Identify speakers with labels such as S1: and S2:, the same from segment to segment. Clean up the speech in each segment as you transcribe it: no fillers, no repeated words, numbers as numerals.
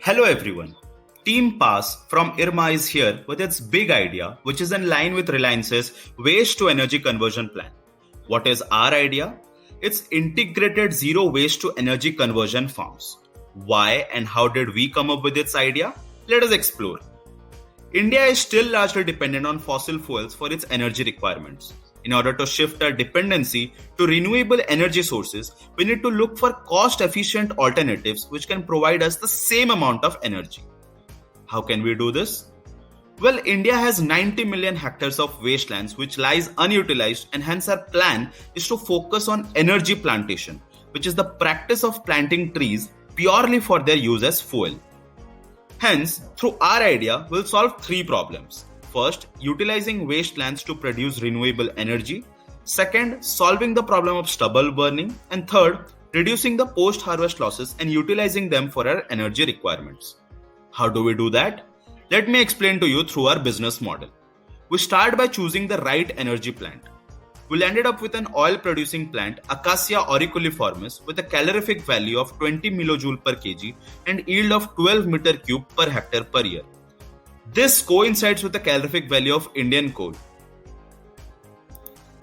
S1: Hello everyone. Team Pass from IRMA is here with its big idea, which is in line with Reliance's waste to energy conversion plan. What is our idea? It's integrated zero waste to energy conversion farms. Why and how did we come up with this idea? Let us explore. India is still largely dependent on fossil fuels for its energy requirements. In order to shift our dependency to renewable energy sources, we need to look for cost-efficient alternatives which can provide us the same amount of energy. How can we do this? Well, India has 90 million hectares of wastelands which lies unutilized, and hence our plan is to focus on energy plantation, which is the practice of planting trees purely for their use as fuel. Hence, through our idea, we'll solve three problems. First, utilizing wastelands to produce renewable energy. Second, solving the problem of stubble burning. And third, reducing the post-harvest losses and utilizing them for our energy requirements. How do we do that? Let me explain to you through our business model. We start by choosing the right energy plant. We'll ended up with an oil-producing plant, Acacia auriculiformis, with a calorific value of 20 millijoule per kg and yield of 12 meter cube per hectare per year. This coincides with the calorific value of Indian coal,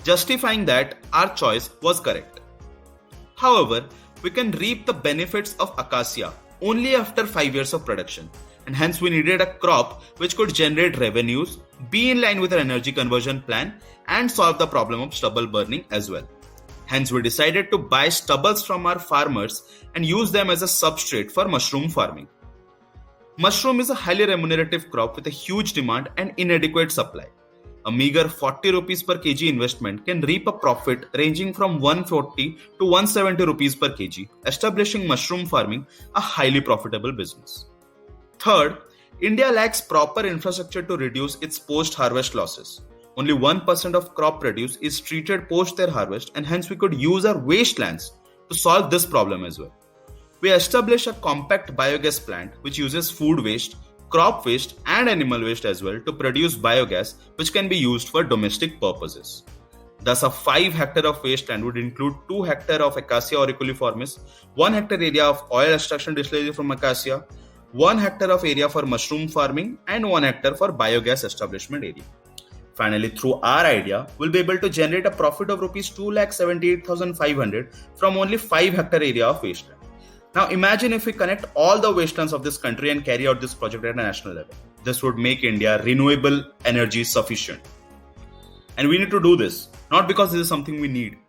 S1: justifying that our choice was correct. However, we can reap the benefits of Acacia only after 5 years of production, and hence we needed a crop which could generate revenues, be in line with our energy conversion plan, and solve the problem of stubble burning as well. Hence we decided to buy stubbles from our farmers and use them as a substrate for mushroom farming. Mushroom is a highly remunerative crop with a huge demand and inadequate supply. A meager 40 rupees per kg investment can reap a profit ranging from 140 to 170 rupees per kg, establishing mushroom farming a highly profitable business. Third, India lacks proper infrastructure to reduce its post-harvest losses. Only 1% of crop produce is treated post their harvest, and hence we could use our wastelands to solve this problem as well. We established a compact biogas plant which uses food waste, crop waste and animal waste as well to produce biogas which can be used for domestic purposes. Thus, a 5 hectare of wasteland would include 2 hectare of Acacia auriculiformis, 1 hectare area of oil extraction distillery from Acacia, 1 hectare of area for mushroom farming and 1 hectare for biogas establishment area. Finally, through our idea, we'll be able to generate a profit of Rs 2,78,500 from only 5 hectare area of wasteland. Now imagine if we connect all the wastelands of this country and carry out this project at a national level. This would make India renewable energy sufficient. And we need to do this, not because this is something we need,